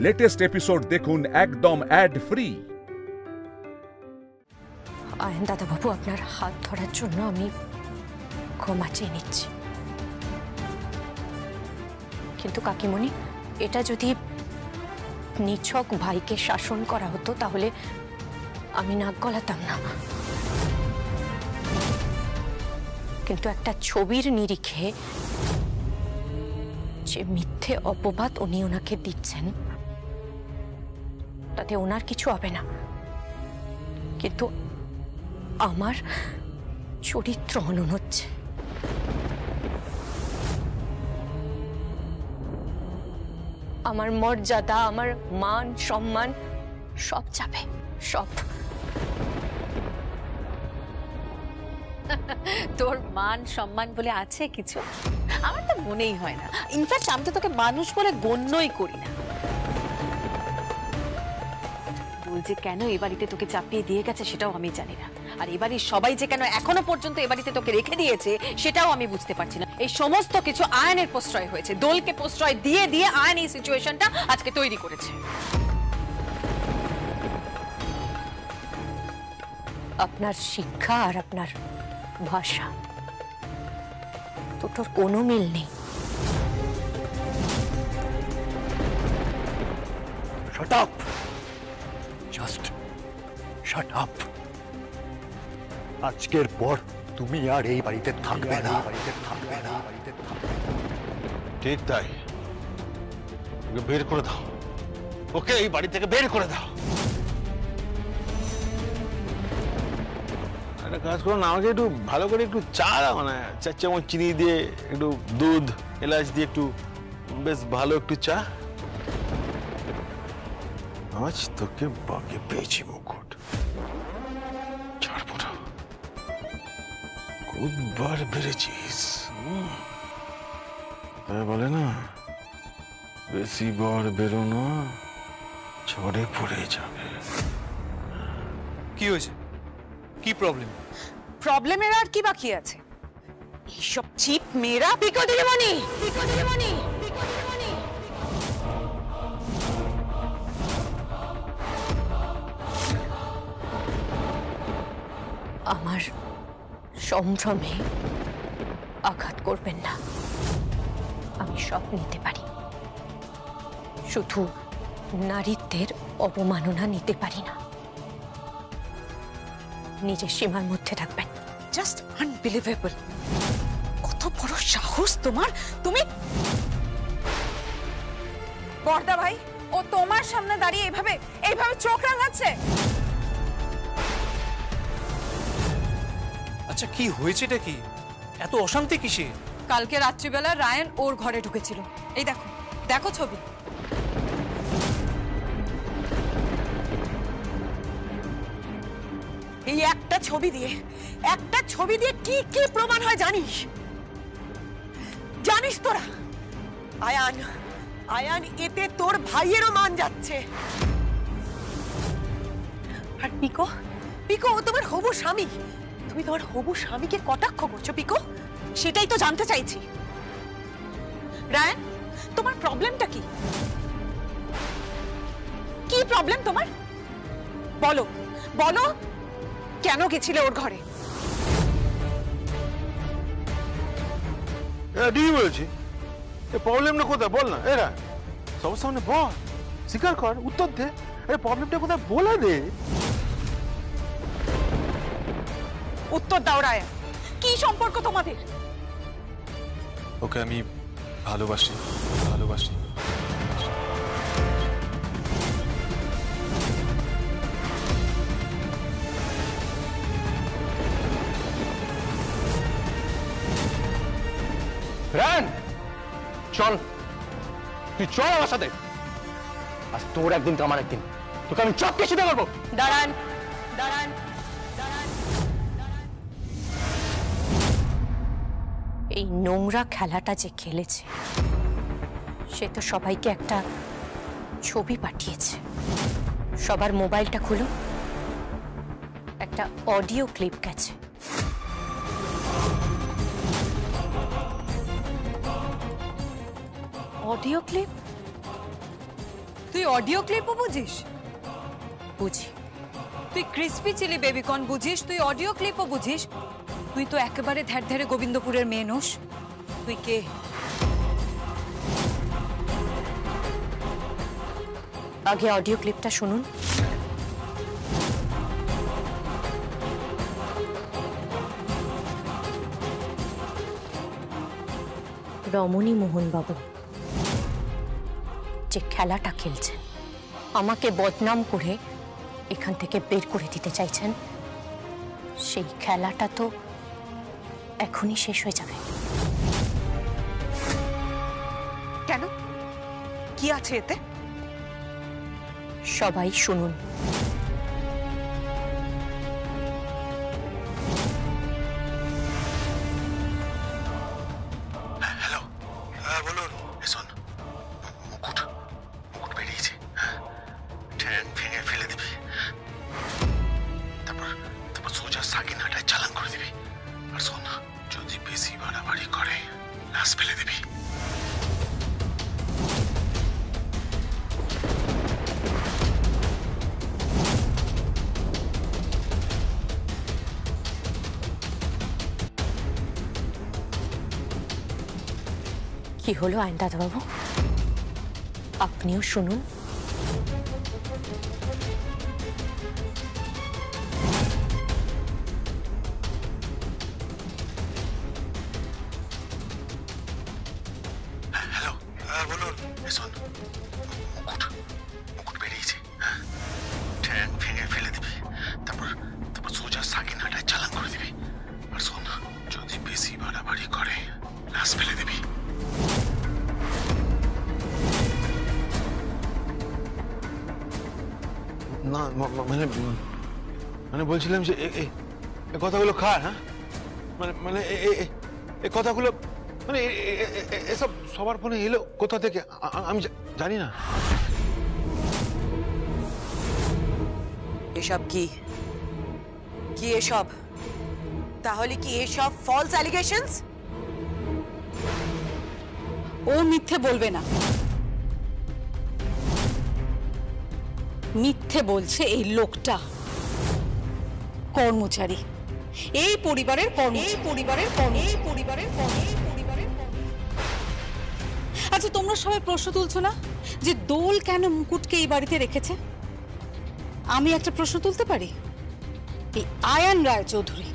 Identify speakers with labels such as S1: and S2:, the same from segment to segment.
S1: Latest episode দেখুন একদম add free.
S2: Ion দাদাবাবু, আপনার হাত ধরার জন্য আমি ক্ষমা চেয়ে নিচ্ছি, কিন্তু কাকিমণি, এটা যদি নিছক ভাইকে শাসন করা হতো তাহলে আমি নাক গলাতাম না, কিন্তু একটা ছবির নিরিখে যে মিথ্যে অপবাদ উনি ওনাকে দিচ্ছেন তাতে ওনার কিছু হবে না, কিন্তু আমার চরিত্র হনন হচ্ছে। আমার মর্যাদা, আমার মান সম্মান সব যাবে, সব।
S3: তোর মান সম্মান বলে আছে কিছু? আমার তো মনেই হয় না। ইনফ্যাক্ট আমি তো তোকে মানুষ বলে গণ্যই করি না। যে কেন এ বাড়িতে তোকে চাপিয়ে দিয়ে গেছে সেটাও আমি জানি না, আর এবাড়ির সবাই যে কেন এখনো পর্যন্ত এ বাড়িতে তোকে রেখে দিয়েছে সেটাও আমি বুঝতে পারছি না। এই সমস্ত কিছু আয়নের প্রশ্রয় হয়েছে, দোলকে প্রশ্রয় দিয়ে দিয়ে আয়ন এই সিচুয়েশনটা আজকে তৈরি করেছে।
S2: আপনার শিক্ষা আর আপনার ভাষা দুটোর কোনো মিল নেই।
S4: Shut up! Just shut up! আজকের পর তুমি আর এই বাড়িতে থাকবে না।
S5: ঠিক তাই, ওকে বের করে দাও, ওকে এই বাড়ি থেকে বের করে দাও। একটা কাজ করো না, আমাকে একটু ভালো করে একটু চা দাও না, 4 চামচ চিনি দিয়ে, একটু দুধ এলাচ দিয়ে, একটু বেশ ভালো একটু চা। আজ তোকে বাগে পেয়েছি মুকুট, ছাড়বো না। খুববার বেড়েছিস, তাই বলে না, বেশি বার বেরোনো ঝড়ে পড়ে যাবে।
S6: কি হয়েছে? কি প্রবলেম?
S3: প্রবলেমের আর কি বাকি আছে? এইসব চিপ মেয়েরা পিকো দিদিমণি, পিকো দিদিমণি, পিকো দিদিমণি।
S2: আমার সম্ভ্রমে আঘাত করবেন না, আমি সব নিতে পারি, শুধু নারীত্বের অবমাননা নিতে পারি না। নিজের সীমার মধ্যে থাকবেন।
S3: জাস্ট আনবিলিভেবল, কত বড় সাহস তোমার! তুমি
S7: বর্দা ভাই, ও তোমার সামনে দাঁড়িয়ে এইভাবে চোখ রাঙাচ্ছে?
S6: আচ্ছা, কি হয়েছেটা কি? এত অশান্তি কিসে?
S7: কালকে রাত্রিবেলা রায়ন ওর ঘরে ঢুকেছিল। এই দেখো, দেখো ছবি।
S3: এই একটা ছবি দিয়ে কি কি প্রমাণ হয় জানিস? জানিস তোরা? আয়ান এতে তোর ভাইয়েরও মান যাচ্ছে। আর পিকো ও তোমার হবু স্বামী। তুমি তোমার হবু স্বামীকে কটাক্ষ করছো পিকো, সেটাই তো জানতে চাইছি। রায়ান, তোমার প্রবলেমটা কি? কি প্রবলেম তোমার? বলো বলো, কেন গেছিলে ওর ঘরে?
S5: ঠিকই বলেছি, প্রবলেমটা কোথায় বল না। এরা সবার সামনে বল, স্বীকার কর, উত্তর দে। প্রবলেমটা কোথায় বলে দে।
S3: উত্তর দাও রায়ান, কি সম্পর্ক তোমাদের?
S6: ওকে আমি ভালোবাসি।
S4: রান, চল, তুই চল আমার সাথে। আজ তোর একদিন তো আমার একদিন, তোকে আমি চপকে সিধা করবো।
S2: দাঁড়ান। এই নোংরা খেলাটা যে খেলেছে সে তো সবাইকে একটা ছবি পাঠিয়েছে। সবার মোবাইলটা খুলো, একটা অডিও ক্লিপ গেছে।
S3: Audio clip?
S7: তুই অডিও ক্লিপও বুঝিস?
S2: বুঝি।
S7: তুই ক্রিসপি চিলি বেবিকর্ন বুঝিস, তুই অডিও ক্লিপও বুঝিস? তুই তো একেবারে ধ্যার ধ্যারে গোবিন্দপুরের মেয়ে নোস। তুই কে?
S2: আগে অডিও ক্লিপটা শুনুন। রমণী মোহনবাবু যে খেলাটা খেলছেন, আমাকে বদনাম করে এখান থেকে বের করে দিতে চাইছেন, সেই খেলাটা তো এখনই শেষ হয়ে যাবে।
S7: কেন? কি আছে এতে?
S2: সবাই শুনুন।
S5: হ্যালো, হ্যাঁ বলুন। শোন, মুকুট বেরিয়েছে, ঠ্যাং ভেঙে ফেলে দিবি, তারপর সোজা সাকিনাটায় চালান করে দিবি। আর শোন, যদি বেশি বাড়াবাড়ি করে লাশ ফেলে দিবি।
S2: কি হলো আইন দাদাবাবু? আপনিও শুনুন।
S5: হ্যালো, হ্যাঁ বলুন। শোন, মুকুট বেরিয়েছে, ঠ্যাং ভেঙে ফেলে দিবি, তারপর সোজা সাকিনাটায় চালান করে দিবি। আর শোন, যদি বেশি বাড়াবাড়ি করে লাশ ফেলে দিবি। না মানে বলছিলাম যে এই কথাগুলো কার? হ্যাঁ, মানে এই কথাগুলো মানে এসব সবার ফোনে এলো কোথা থেকে আমি জানি না।
S8: এসব কি এসব? তাহলে কি এসব ফলস অ্যালিগেশনস?
S7: ও মিথ্যে বলবে না। মিথ্যে বলছে এই লোকটা, কর্মচারী, এই পরিবারের আচ্ছা, তোমরা সবাই প্রশ্ন তুলছো না যে দোল কেন মুকুটকে এই বাড়িতে রেখেছে? আমি একটা প্রশ্ন তুলতে পারি? এই আয়ান রায়চৌধুরী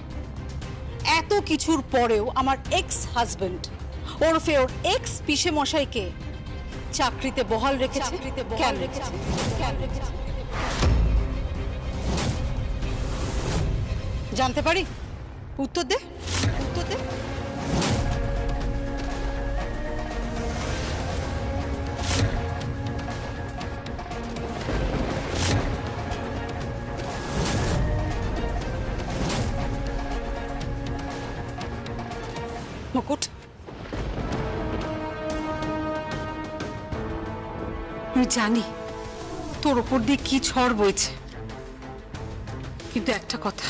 S7: এত কিছুর পরেও আমার এক্স হাজবেন্ড ওরফে ওর এক্স পিসে মশাইকে চাকরিতে বহাল রেখেছে। কেন রেখেছে? জানতে পারি? উত্তর দে। মুকুট, আমি জানি তোর ওপর দিয়ে কি ঝড় বইছে, কিন্তু একটা কথা,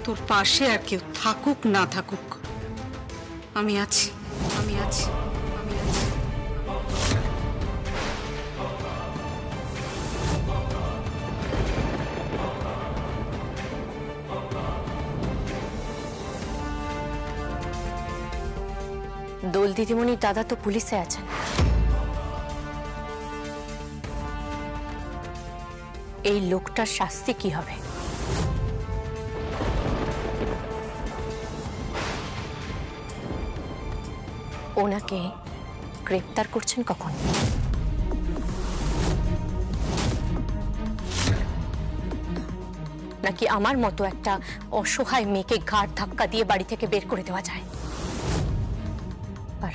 S7: তোর পাশে আর কেউ থাকুক না থাকুক, আমি আছি।
S2: দোল দিদিমণির দাদা তো পুলিশে আছেন। এই লোকটার শাস্তি কি হবে? ওনাকে গ্রেপ্তার করছেন কখন? নাকি আমার মতো একটা অসহায় মেয়েকে ঘাড় ধাক্কা দিয়ে বাড়ি থেকে বের করে দেওয়া যায়? আর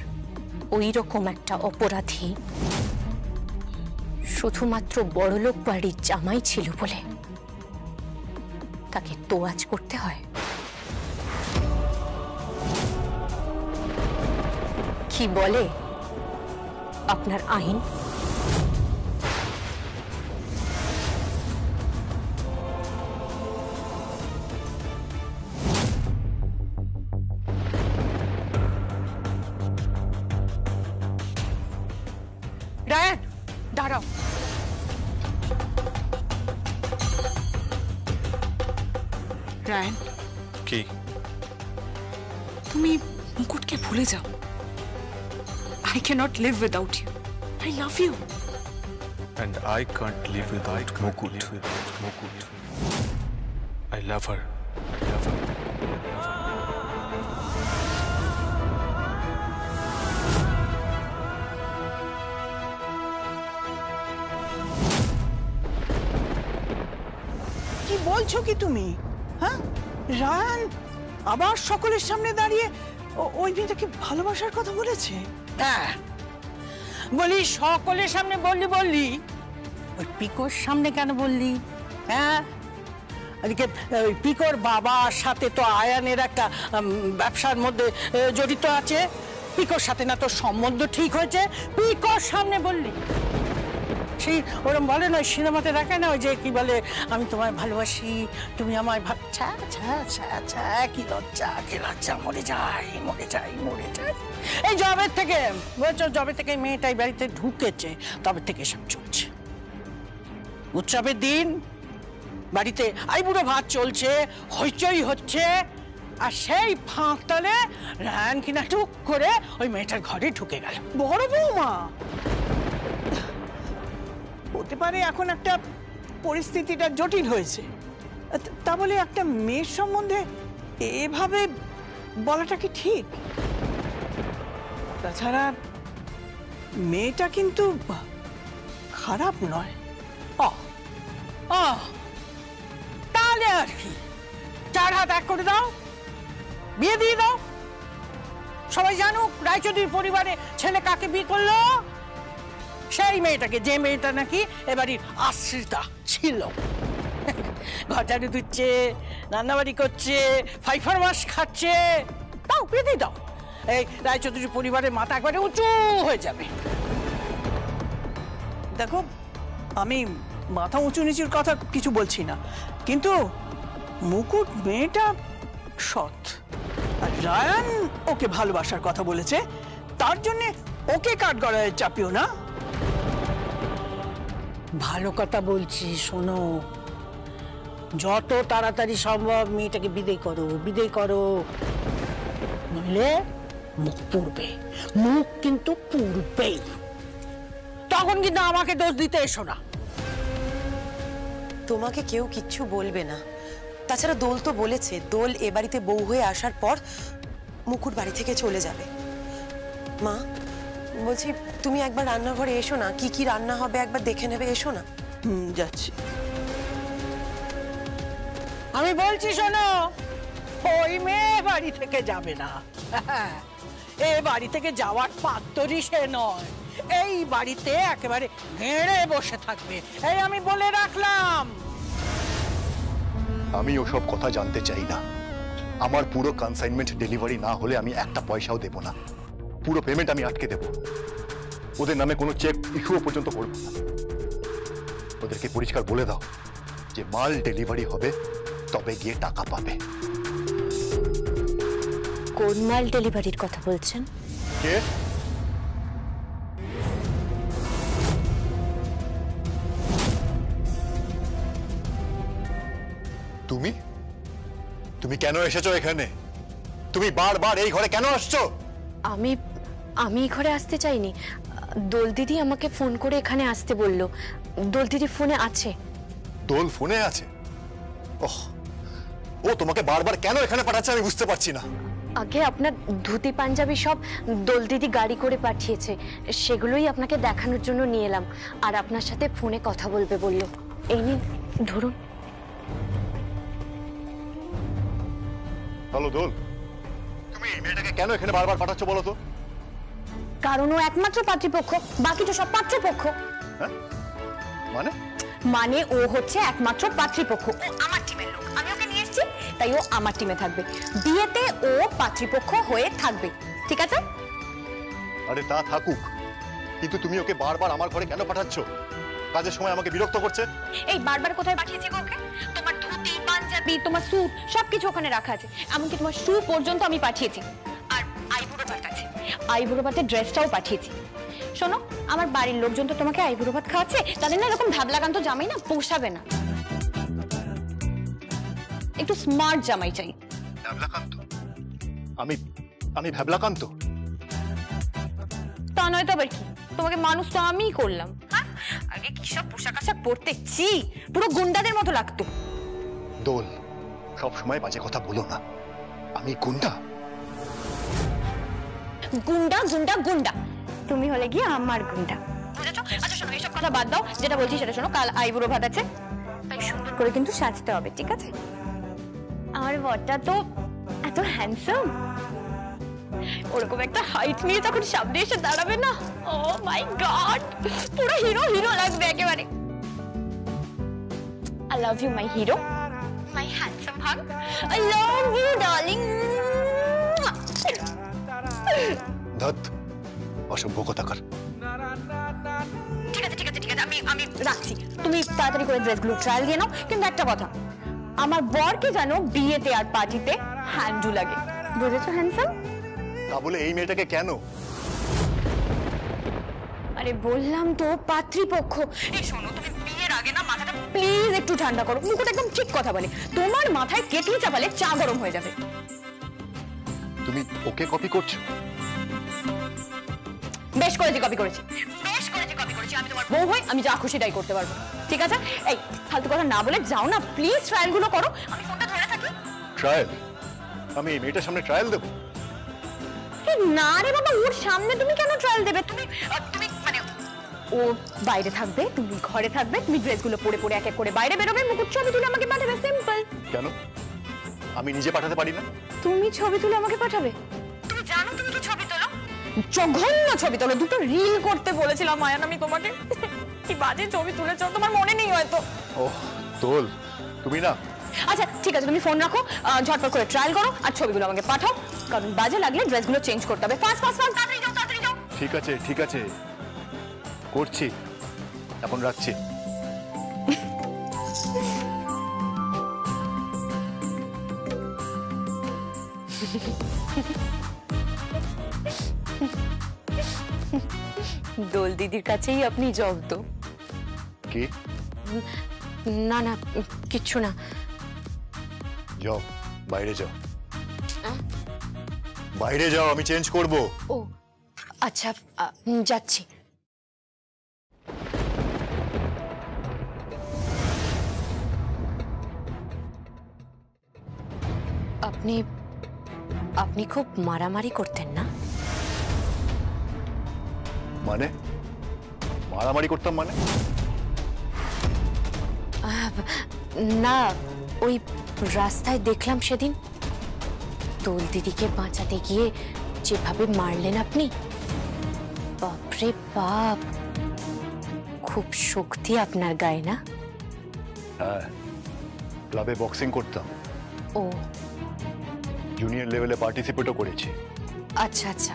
S2: ওই রকম একটা অপরাধী শুধুমাত্র বড়লোক বাড়ির জামাই ছিল বলে তাকে তোয়াজ করতে হয়? কি বলে আপনার আইন?
S7: রায়ান, দাঁড়া। যাও। রায়ন,
S6: কি?
S7: তুমি মুকুটকে ভুলে যাও। I cannot live without you. I love you.
S6: And I can't live without Mukut. I love her.
S9: কি বলছো কি তুমি? হ্যাঁ, রায়ান আবার সকলের সামনে দাঁড়িয়ে ওই মেয়েটাকে ভালোবাসার কথা বলেছে?
S10: হ্যাঁ, বলি সকলের সামনে বললি ওই পিকোর সামনে কেন বললি? হ্যাঁ, এদিকে ওই পিকোর বাবার সাথে তো আয়ানের একটা ব্যবসার মধ্যে জড়িত আছে। পিকোর সাথে না তোর সম্বন্ধ ঠিক হয়েছে, পিকোর সামনে বললি? সেই ওরম বলে না, সিনেমাতে দেখে না, ওই যে কি বলে, আমি তোমায় ভালোবাসি, তুমি আমায় ছা ছা ছা ছা, কি লজ্জা, মরে যাই। এই জবের থেকে বলছো, জবে থেকে মেয়েটাই বাড়িতে ঢুকেছে তবে থেকে সব চলছে। উৎসবের দিন বাড়িতে আইবুড়ো ভাত চলছে, হইচই হচ্ছে, আর সেই ফাঁক তলে রায়ান কিনা টুক করে ওই মেয়েটার ঘরে ঢুকে গেল।
S9: বড় বৌমা, হতে পারে এখন একটা পরিস্থিতিটা জটিল হয়েছে, তা বলে একটা মেয়ের সম্বন্ধে এভাবে বলাটা কি ঠিক? তাছাড়া মেয়েটা কিন্তু খারাপ নয়।
S10: তাহলে আর কি, 4 হাত এক করে দাও, বিয়ে দিয়ে দাও, সবাই জানুক রায়চৌধুরী পরিবারে ছেলে কাকে বিয়ে করলো। সেই মেয়েটাকে, যে মেয়েটা নাকি এবারই আশ্রিতা ছিল, ঘর ঝাড়ু দিচ্ছে, রান্নাবাড়ি করছে, ফাইফার মাস খাচ্ছে, দাও, বিয়ে দিয়ে দাও। এই রায়চৌধুরী পরিবারের মাথা একবারে উঁচু হয়ে যাবে।
S9: দেখো, আমি মাথা উঁচু নিচুর কথা কিছু বলছি না, কিন্তু মুকুট মেয়েটা সৎ, আর রায়ান ওকে ভালোবাসার কথা বলেছে, তার জন্য ওকে কাঠগড়ায় চাপিও না।
S10: ভালো কথা বলছি, শোনো, যত তাড়াতাড়ি সম্ভব মেয়েটাকে বিদায় করো, নইলে মুখ পুড়বে, মুখ কিন্তু পুড়বেই। তখন কিন্তু আমাকে দোষ দিতে এসো না।
S8: তোমাকে কেউ কিচ্ছু বলবে না। তাছাড়া দোল তো বলেছে, দোল এ বাড়িতে বউ হয়ে আসার পর মুকুট বাড়ি থেকে চলে যাবে। মা বলছি, তুমি একবার রান্নাঘরে এসো না, কি কি রান্না হবে একবার দেখে নেবে, এসো না।
S9: যাচ্ছি।
S10: আমি বলছি শোনো, ওই মেয়ে বাড়ি থেকে যাবে না। এ বাড়ি থেকে যাওয়ার পাত্রই সে নয়, এই বাড়িতে একেবারে ঘেড়ে বসে থাকবে, এই আমি বলে রাখলাম।
S11: আমি ওসব কথা জানতে চাই না। আমার পুরো কনসাইনমেন্ট ডেলিভারি না হলে আমি একটা পয়সাও দেব না, পুরো পেমেন্ট আমি আটকে দেব, ওদের নামে কোনো চেক ইস্যুও পর্যন্ত করব না। ওদেরকে পরিষ্কার বলে দাও যে মাল ডেলিভারি হবে তবে গিয়ে টাকা পাবে।
S2: কোন মাল ডেলিভারির কথা বলছেন?
S11: কে? তুমি তুমি কেন এসেছো এখানে? তুমি বারবার এই ঘরে কেন আসছো?
S2: আমি ঘরে আসতে চাইনি, দোল দিদি আমাকে ফোন করে এখানে আসতে বলল। দোল দিদি ফোনে আছে।
S11: দোল ফোনে আছে? ওহ, ও তোমাকে বারবার কেন এখানে পাঠাচ্ছে আমি বুঝতে পারছি না।
S2: আগে আপনার ধুতি পাঞ্জাবি সব দোল দিদি গাড়ি করে পাঠিয়েছে, সেগুলোই আপনাকে দেখানোর জন্য নিয়ে এলাম, আর আপনার সাথে ফোনে কথা বলবে বলল। এই নিন, ধরুন।
S11: হ্যালো দোল, তুমি এই মেয়েটাকে কেন এখানে বারবার পাঠাচ্ছ বলো তো?
S2: কারণ ও একমাত্র পাত্রীপক্ষ, বাকি তো সব পাত্রপক্ষ।
S11: হ্যাঁ মানে?
S2: মানে ও হচ্ছে একমাত্র পাত্রীপক্ষ, ও আমার টিমের লোক, আমি ওকে নিয়ে এসেছি, তাই ও আমার টিমে থাকবে, বিয়েতে ও পাত্রীপক্ষ হয়ে থাকবে, ঠিক আছে?
S11: আরে তা থাকুক, কিন্তু তুমি ওকে বারবার আমার ঘরে কেন পাঠাচ্ছ? কাজের সময় আমাকে বিরক্ত করছে।
S2: এই বারবার কোথায় পাঠিয়েছি গো ওকে? তোমার ধুতি পাঞ্জাবি, তোমার স্যুট সবকিছু ওখানে রাখা আছে, এমনকি তোমার শু পর্যন্ত আমি পাঠিয়েছি, আর আইবুড়ো ভাত আছে, আইবুড়ো ভাতের ড্রেসটাও পাঠিয়েছি। শোনো, আমার বাড়ির লোকজন তো তোমাকে আইবুড়ো ভাত খাওয়াচ্ছে, তাদের না এরকম ভাবলাকান্ত জামাই না পোষাবে না। একটু স্মার্ট জামাই চাই।
S11: ভ্যাবলাকান্ত? আমি ভ্যাবলাকান্ত?
S2: তা নয় তো আবার কি, তোমাকে মানুষ তো আমিই করলাম। হ্যাঁ, আগে কি সব পোশাক আশাক পরতে, ছি, পুরো গুন্ডাদের মতো লাগতো।
S11: দোল, সব সময় বাজে কথা বলো না। আমি গুন্ডা?
S2: গুন্ডা গুন্ডা গুন্ডা, তুমি হলে গিয়ে আমার গুন্ডা, বুঝেছো? আচ্ছা শোনো, এইসব কথা বাদ দাও, যেটা বলছি সেটা শোনো। কাল আইবুড়ো ভাত আছে, তাই সুন্দর করে কিন্তু সাজতে হবে, ঠিক আছে? আমার বরটা তো এত হ্যান্ডসাম, ওরকম একটা হাইট নিয়ে যখন সামনে এসে দাঁড়াবে না, ও মাই গড, পুরো হিরো হিরো লাগবে একেবারে। I love you my hero, my handsome hug, I love you darling.
S11: ধত, অসভ্য কথাকার।
S2: ঠিক আছে ঠিক আছে ঠিক আছে, আমি রাখছি। তুমি তাড়াতাড়ি করে ড্রেসগুলো ট্রায়াল দিয়ে নাও। কিন্তু একটা কথা, আমার বরকে জানো বিয়েতে আর পার্টিতে হ্যান্ডু লাগে, বুঝেছো হ্যান্ডসাম?
S11: তা বলে এই মেয়েটাকে কেন?
S2: আরে বললাম তো পাত্রীপক্ষ। এই শোনো, তুমি বিয়ের আগে না মাথাটা প্লিজ একটু ঠান্ডা করো। মুকুট একদম ঠিক কথা বলে, তোমার মাথায় কেটলি চাপালে চা গরম হয়ে যাবে।
S11: তুমি ওকে কপি করছো?
S2: বেশ করেছি কপি করেছি, বেশ করেছি কপি করেছি। আমি তোমার বউ হই, আমি যা খুশি তাই করতে পারবো, ঠিক আছে? এই ফালতু কথা না বলে যাও না প্লিজ, ট্রায়ালগুলো করো। আমি ফোনটা ধরে থাকি।
S11: ট্রায়াল? আমি এই মেয়েটার সামনে ট্রায়াল দেবো?
S2: না রে বাবা, ওর সামনে তুমি কেন ট্রায়াল দেবে? তুমি মানে ও বাইরে থাকবে, তুমি ঘরে থাকবে, তুমি ড্রেসগুলো পরে পরে এক এক করে বাইরে বেরোবে, মুকুট ছবি তুলে আমাকে পাঠাবে, সিম্পল।
S11: কেন? আমি নিজে পাঠাতে পারি না?
S2: তুমি ছবি তুলে আমাকে পাঠাবে? তুমি জানো তুমি কি ছবি তোলো? জঘন্য ছবি তোলো। দুটো রিল করতে বলেছিলাম আয়ান আমি তোমাকে, কি বাজে ছবি তুলেছো, তোমার মনে নেই হয়তো।
S11: ওহ দোল, তুমি না।
S2: আচ্ছা ঠিক আছে, তুমি ফোন রাখো, ঝটপট করে ট্রায়াল করো আর ছবিগুলো আমাকে পাঠাও, কারণ বাজে লাগলে ড্রেসগুলো চেঞ্জ করতে হবে। ফাস্ট ফাস্ট ফাস্ট, তাড়াতাড়ি যাও তাড়াতাড়ি যাও।
S11: ঠিক আছে ঠিক আছে, করছি, এখন রাখছি।
S2: দোল দিদির কাছেই আপনি জব্দ।
S11: কি?
S2: না না কিচ্ছু না।
S11: যাও বাইরে যাও, বাইরে যাও, আমি চেঞ্জ করব।
S2: ও আচ্ছা, যাচ্ছি। আপনি আপনি খুব মারামারি করতেন না?
S11: মানে মারামারি করতাম মানে?
S2: না, ওই রাস্তায় দেখলাম সেদিন দোল দিদিকে বাঁচাতে গিয়ে যেভাবে মারলেন আপনি, বাপরে বাপ, খুব শক্তি আপনার গায়ে না?
S11: হ্যাঁ, ক্লাবে বক্সিং করতাম।
S2: ও
S11: জুনিয়র লেভেলে পার্টিসিপেটও করেছি।
S2: আচ্ছা আচ্ছা,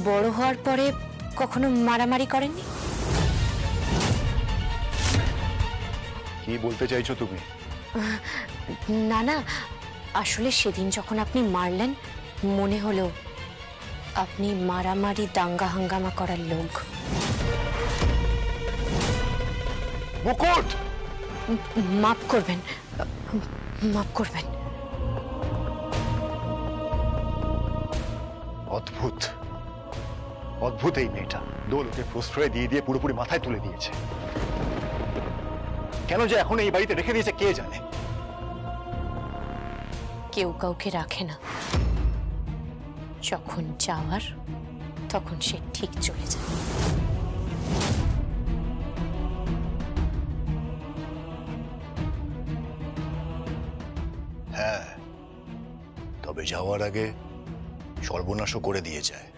S2: বড় হওয়ার পরে কখনো মারামারি করেননি?
S11: কি বলতে চাইছো তুমি?
S2: না না, আসলে সেদিন যখন আপনি মারলেন মনে হলো আপনি মারামারি দাঙ্গা হাঙ্গামা করার লোক।
S11: মুকুট,
S2: মাফ করবেন, মাফ করবেন।
S11: অদ্ভুত অদ্ভুত এই মেয়েটা। দোল ওকে প্রশ্রয় দিয়ে দিয়ে পুরোপুরি মাথায় তুলে দিয়েছে। কেন যে এখন এই বাড়িতে রেখে দিয়েছে কে জানে।
S2: কেউ কাউকে রাখে না, যখন যাওয়ার তখন সে ঠিক চলে যায়।
S11: হ্যাঁ, তবে যাওয়ার আগে সর্বনাশও করে দিয়ে যায়।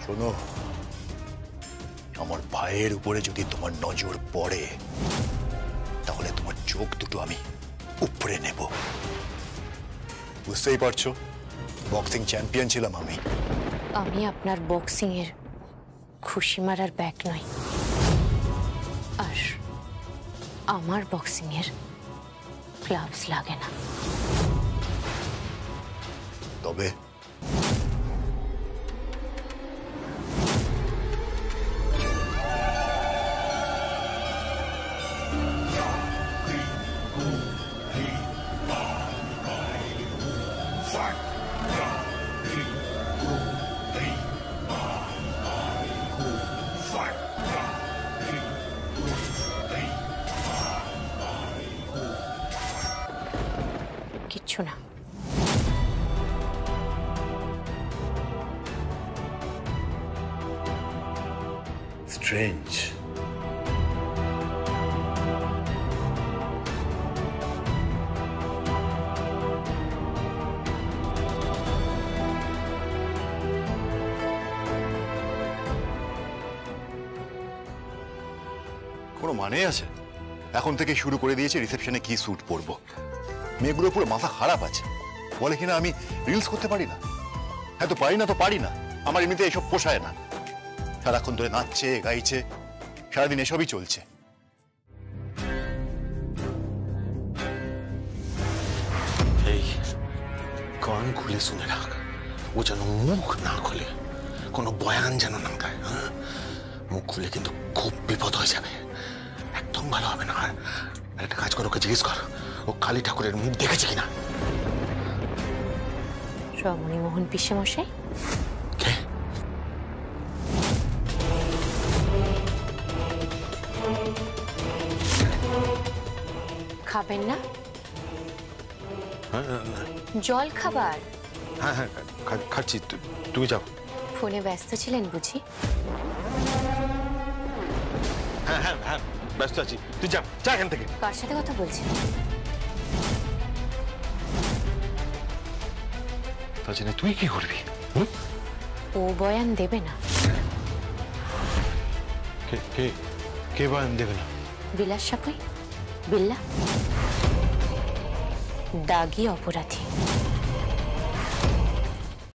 S11: শোনো, আমার ভাইয়ের উপরে যদি তোমার নজর পড়ে তাহলে তোমার চোখ দুটো আমি উপড়ে নেব। বুঝতেই পারছো, বক্সিং চ্যাম্পিয়ন ছিলাম আমি।
S2: আমি আপনার বক্সিং এর খুশি মারার ব্যাগ নই, আর আমার বক্সিং এর গ্লাভস লাগে না।
S11: তবে
S2: কিচ্ছু না।
S5: স্ট্রেঞ্জ।
S11: কোনো মানে আছে? এখন থেকে শুরু করে দিয়েছে রিসেপশনে কি স্যুট পরবো। মেয়েগুলো পুরো মাথা খারাপ আছে, বলে কিনা আমি রিলস করতে পারি না। হ্যাঁ, তো পারি না তো পারি না, আমার এমনিতে এসব পোষায় না। সারাক্ষণ ধরে নাচছে গাইছে, সারাদিন এসবই চলছে।
S5: এই কান খুলে শুনে রাখ, ও যেন মুখ না খুলে, কোনো বয়ান যেন না দেয়। হ্যাঁ, মুখ খুলে কিন্তু খুব বিপদ হয়ে যাবে, একদম ভালো হবে না। আর একটা কাজ কর, ওকে জিজ্ঞেস কর ও কালী ঠাকুরের মুখ দেখেছে কিনা।
S2: রমণীমোহন পিসেমশাই?
S5: কে?
S2: খাবেন না?
S5: হ্যাঁ
S2: জল খাবার?
S5: হ্যাঁ হ্যাঁ, খাচ্ছি, তুই যাও।
S2: ফোনে ব্যস্ত ছিলেন বুঝি?
S5: হ্যাঁ হ্যাঁ হ্যাঁ, ব্যস্ত আছি, তুই যা যা এখান থেকে।
S2: কার সাথে কথা বলছেন?
S5: তাছাড়া তুই কি করবি?
S2: ও বয়ান দেবে না।
S5: কে কে কে বয়ান দেবে না?
S2: বিলাস সাপুই, বিল্লা, দাগী অপরাধী।